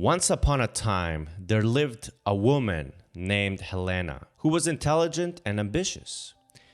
Once upon a time, there lived a woman named Helena who was intelligent and ambitious.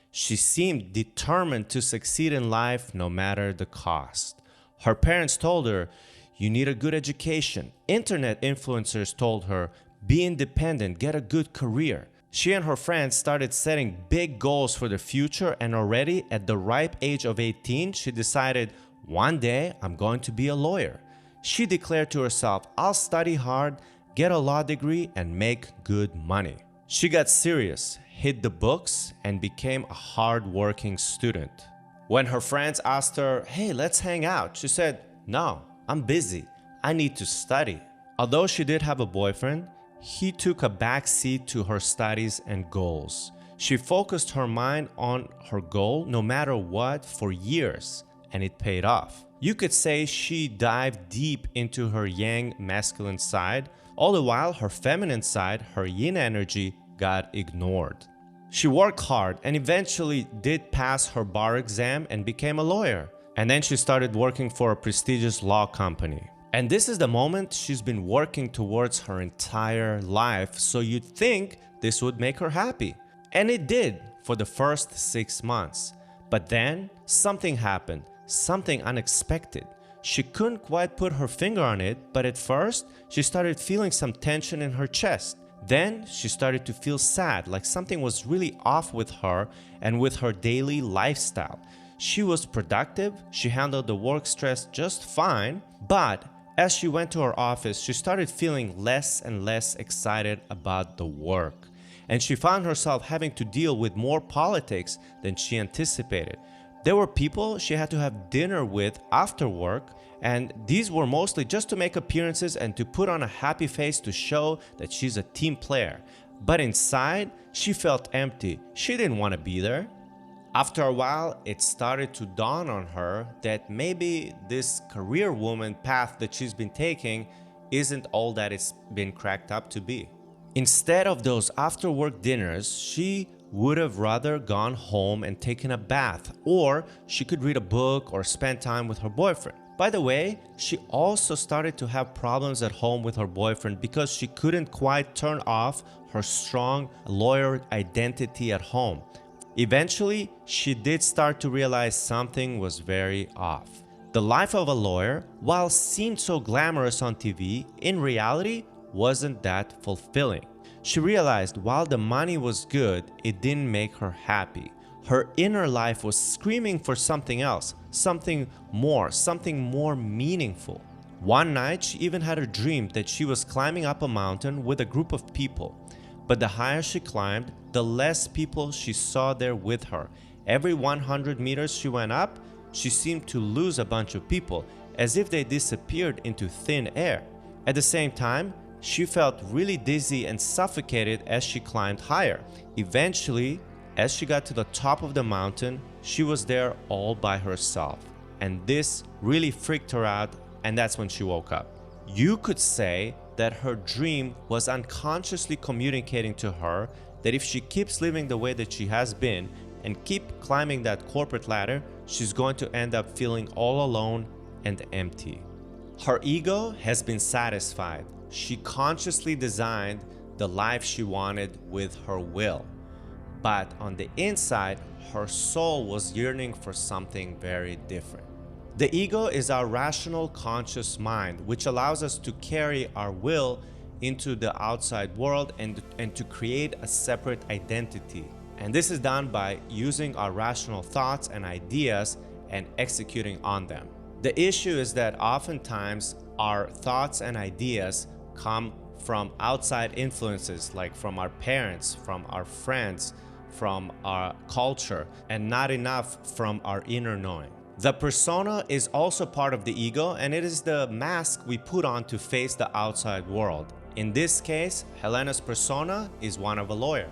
She seemed determined to succeed in life no matter the cost. Her parents told her, "You need a good education." Internet influencers told her, "Be independent, get a good career." She and her friends started setting big goals for the future, and already at the ripe age of 18, she decided, "One day I'm going to be a lawyer." She declared to herself, "I'll study hard, get a law degree, and make good money." She got serious, hid the books, and became a hard-working student. When her friends asked her, "Hey, let's hang out," she said, "No, I'm busy. I need to study." Although she did have a boyfriend, he took a back seat to her studies and goals. She focused her mind on her goal no matter what for years, and it paid off. You could say she dived deep into her yang masculine side, all the while her feminine side, her yin energy, got ignored. She worked hard and eventually did pass her bar exam and became a lawyer. And then she started working for a prestigious law company. And this is the moment she's been working towards her entire life, so you'd think this would make her happy. And it did for the first 6 months. But then something happened. Something unexpected. She couldn't quite put her finger on it, but at first, she started feeling some tension in her chest. Then she started to feel sad, like something was really off with her and with her daily lifestyle. She was productive, she handled the work stress just fine, but as she went to her office, she started feeling less and less excited about the work. And she found herself having to deal with more politics than she anticipated. There were people she had to have dinner with after work, and these were mostly just to make appearances and to put on a happy face to show that she's a team player. But inside, she felt empty. She didn't want to be there. After a while, it started to dawn on her that maybe this career woman path that she's been taking isn't all that it's been cracked up to be. Instead of those after-work dinners, she would have rather gone home and taken a bath, or she could read a book or spend time with her boyfriend. By the way, she also started to have problems at home with her boyfriend because she couldn't quite turn off her strong lawyer identity at home. Eventually, she did start to realize something was very off. The life of a lawyer, while seemed so glamorous on TV, in reality wasn't that fulfilling. She realized while the money was good, it didn't make her happy. Her inner life was screaming for something else, something more meaningful. One night, she even had a dream that she was climbing up a mountain with a group of people. But the higher she climbed, the less people she saw there with her. Every 100 meters she went up, she seemed to lose a bunch of people, as if they disappeared into thin air. At the same time, she felt really dizzy and suffocated as she climbed higher. Eventually, as she got to the top of the mountain, she was there all by herself. And this really freaked her out, and that's when she woke up. You could say that her dream was unconsciously communicating to her that if she keeps living the way that she has been and keep climbing that corporate ladder, she's going to end up feeling all alone and empty. Her ego has been satisfied. She consciously designed the life she wanted with her will. But on the inside, her soul was yearning for something very different. The ego is our rational, conscious mind, which allows us to carry our will into the outside world and to create a separate identity. And this is done by using our rational thoughts and ideas and executing on them. The issue is that oftentimes our thoughts and ideas come from outside influences, like from our parents, from our friends, from our culture, and not enough from our inner knowing. The persona is also part of the ego, and it is the mask we put on to face the outside world. In this case, Helena's persona is one of a lawyer.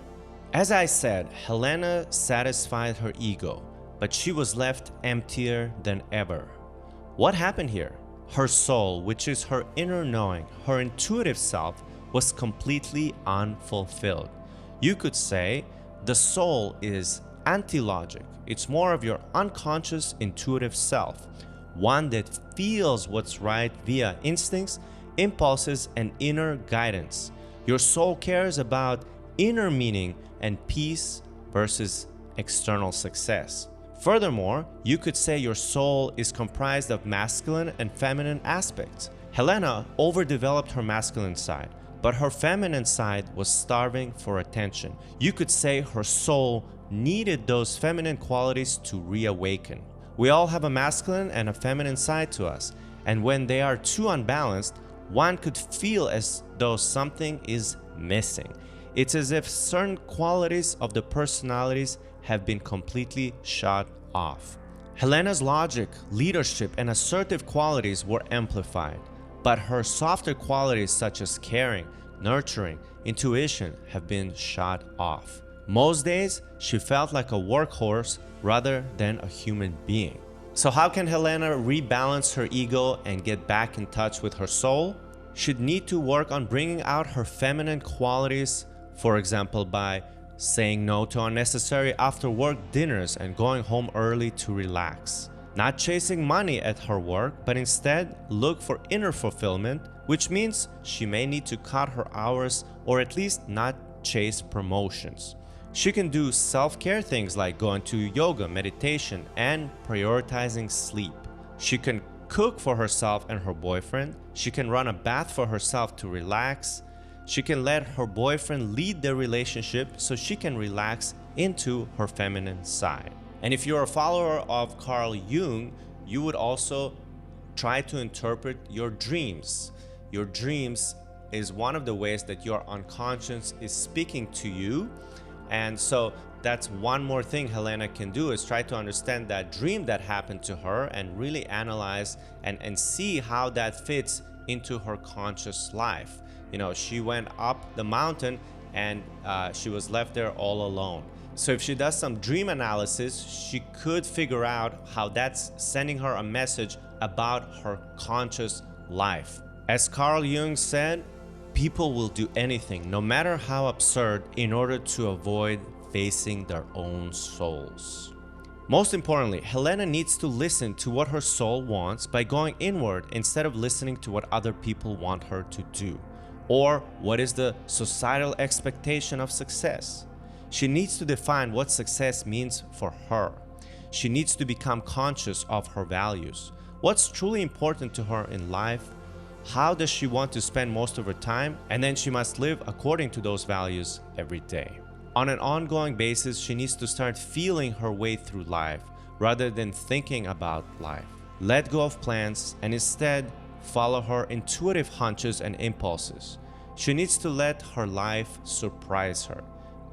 As I said, Helena satisfied her ego, but she was left emptier than ever. What happened here? Her soul, which is her inner knowing, her intuitive self, was completely unfulfilled. You could say the soul is anti-logic. It's more of your unconscious intuitive self, one that feels what's right via instincts impulses, and inner guidance. Your soul cares about inner meaning and peace versus external success. Furthermore, you could say your soul is comprised of masculine and feminine aspects. Helena overdeveloped her masculine side, but her feminine side was starving for attention. You could say her soul needed those feminine qualities to reawaken. We all have a masculine and a feminine side to us, and when they are too unbalanced, one could feel as though something is missing. It's as if certain qualities of the personalities have been completely shut off. Helena's logic, leadership, and assertive qualities were amplified, but her softer qualities such as caring, nurturing, intuition have been shut off. Most days, she felt like a workhorse rather than a human being. So how can Helena rebalance her ego and get back in touch with her soul? She'd need to work on bringing out her feminine qualities, for example, by saying no to unnecessary after-work dinners and going home early to relax. Not chasing money at her work, but instead look for inner fulfillment, which means she may need to cut her hours or at least not chase promotions. She can do self-care things like going to yoga, meditation, and prioritizing sleep. She can cook for herself and her boyfriend. She can run a bath for herself to relax. She can let her boyfriend lead their relationship so she can relax into her feminine side. And if you're a follower of Carl Jung, you would also try to interpret your dreams. Your dreams is one of the ways that your unconscious is speaking to you. And so that's one more thing Helena can do, is try to understand that dream that happened to her and really analyze and see how that fits into her conscious life. You know, she went up the mountain and she was left there all alone. So if she does some dream analysis, she could figure out how that's sending her a message about her conscious life. As Carl Jung said, people will do anything, no matter how absurd, in order to avoid facing their own souls. Most importantly, Helena needs to listen to what her soul wants by going inward instead of listening to what other people want her to do, or what is the societal expectation of success. She needs to define what success means for her. She needs to become conscious of her values. What's truly important to her in life? How does she want to spend most of her time? And then she must live according to those values every day. On an ongoing basis, she needs to start feeling her way through life rather than thinking about life. Let go of plans and instead follow her intuitive hunches and impulses. She needs to let her life surprise her.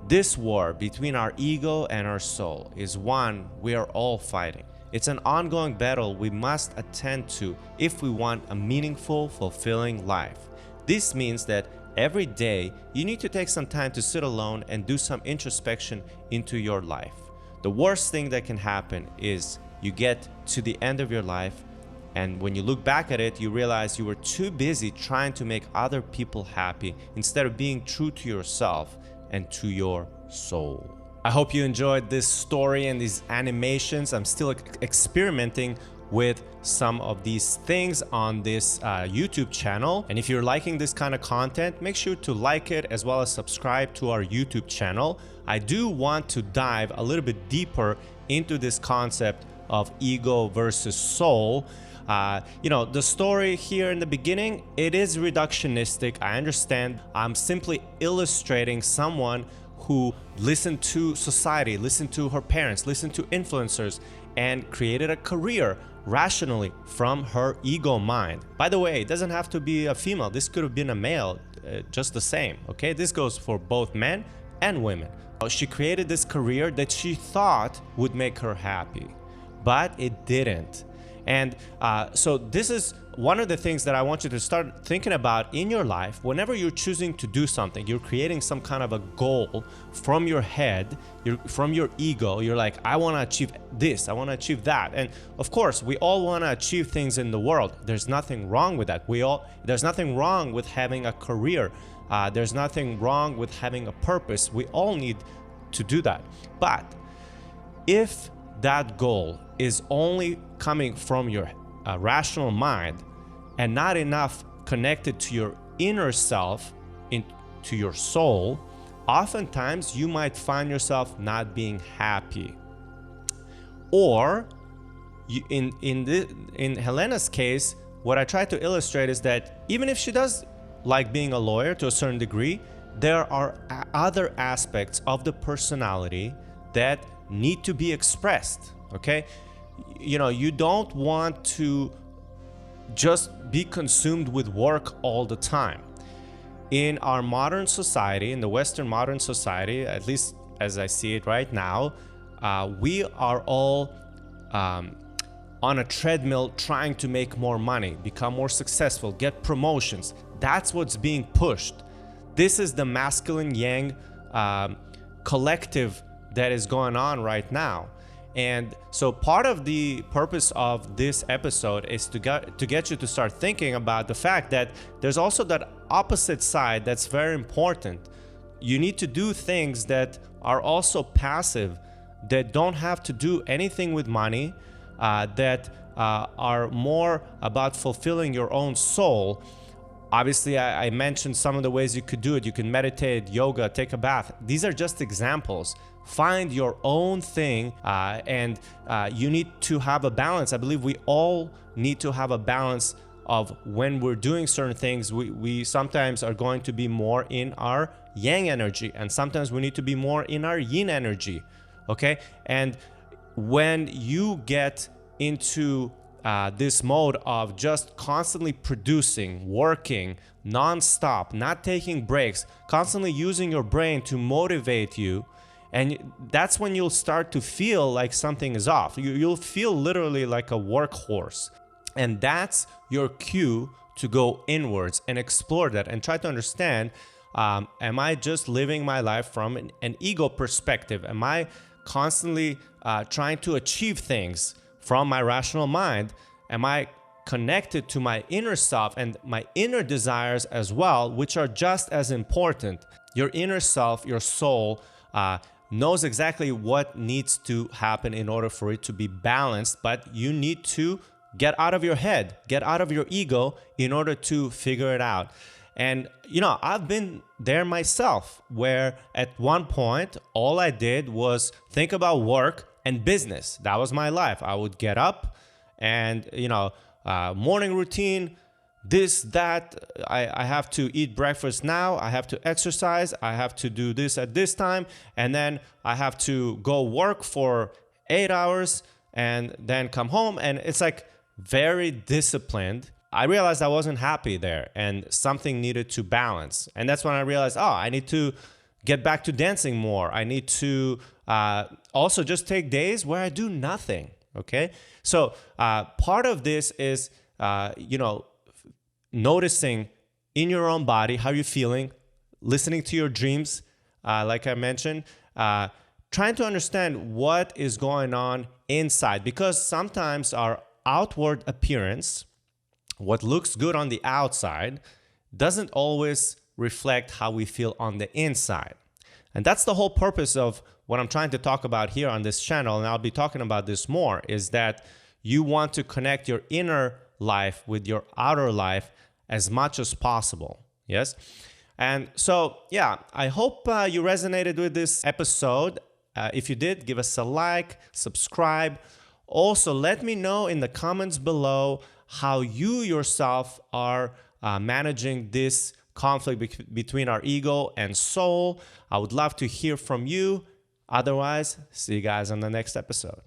This war between our ego and our soul is one we are all fighting. It's an ongoing battle we must attend to if we want a meaningful, fulfilling life. This means that every day you need to take some time to sit alone and do some introspection into your life. The worst thing that can happen is you get to the end of your life, and when you look back at it, you realize you were too busy trying to make other people happy instead of being true to yourself and to your soul. I hope you enjoyed this story and these animations. I'm still experimenting with some of these things on this YouTube channel. And if you're liking this kind of content, make sure to like it as well as subscribe to our YouTube channel. I do want to dive a little bit deeper into this concept of ego versus soul. The story here in the beginning, it is reductionistic. I understand. I'm simply illustrating someone who listened to society, listened to her parents, listened to influencers, and created a career rationally from her ego mind. By the way, it doesn't have to be a female. This could have been a male, just the same. Okay, this goes for both men and women. She created this career that she thought would make her happy, but it didn't. And so this is one of the things that I want you to start thinking about in your life. Whenever you're choosing to do something, you're creating some kind of a goal from your head, from your ego. You're like, I want to achieve this, I want to achieve that. And of course, we all want to achieve things in the world. There's nothing wrong with that. There's nothing wrong with having a career. There's nothing wrong with having a purpose. We all need to do that. But if that goal is only coming from your rational mind and not enough connected to your inner self, to your soul, oftentimes you might find yourself not being happy. Or in Helena's case, what I try to illustrate is that even if she does like being a lawyer to a certain degree, there are other aspects of the personality that need to be expressed, okay? You don't want to just be consumed with work all the time. In our modern society, in the Western modern society, at least as I see it right now, we are all on a treadmill trying to make more money, become more successful, get promotions. That's what's being pushed. This is the masculine yang collective that is going on right now. And so part of the purpose of this episode is to get you to start thinking about the fact that there's also that opposite side that's very important. You need to do things that are also passive, that don't have to do anything with money, that are more about fulfilling your own soul. Obviously, I mentioned some of the ways you could do it. You can meditate, yoga, take a bath. These are just examples. Find your own thing, and you need to have a balance. I believe we all need to have a balance of when we're doing certain things. We sometimes are going to be more in our yang energy, and sometimes we need to be more in our yin energy, okay? And when you get into this mode of just constantly producing, working non-stop, not taking breaks, constantly using your brain to motivate you, and that's when you'll start to feel like something is off. You'll feel literally like a workhorse. And that's your cue to go inwards and explore that and try to understand, am I just living my life from an ego perspective? Am I constantly trying to achieve things from my rational mind? Am I connected to my inner self and my inner desires as well, which are just as important? Your inner self, your soul, knows exactly what needs to happen in order for it to be balanced, but you need to get out of your head, get out of your ego in order to figure it out. And I've been there myself, where at one point all I did was think about work and business. That was my life. I would get up and morning routine, this, that, I have to eat breakfast now, I have to exercise, I have to do this at this time, and then I have to go work for 8 hours and then come home. And it's like very disciplined. I realized I wasn't happy there and something needed to balance. And that's when I realized, I need to get back to dancing more. I need to also just take days where I do nothing, okay? So part of this is, noticing in your own body how you're feeling, listening to your dreams, like I mentioned, trying to understand what is going on inside, because sometimes our outward appearance, what looks good on the outside, doesn't always reflect how we feel on the inside. And that's the whole purpose of what I'm trying to talk about here on this channel, and I'll be talking about this more, is that you want to connect your inner life with your outer life as much as possible. Yes. And so, yeah, I hope you resonated with this episode. If you did, give us a like, subscribe. Also, let me know in the comments below how you yourself are managing this conflict between our ego and soul. I would love to hear from you. Otherwise, see you guys on the next episode.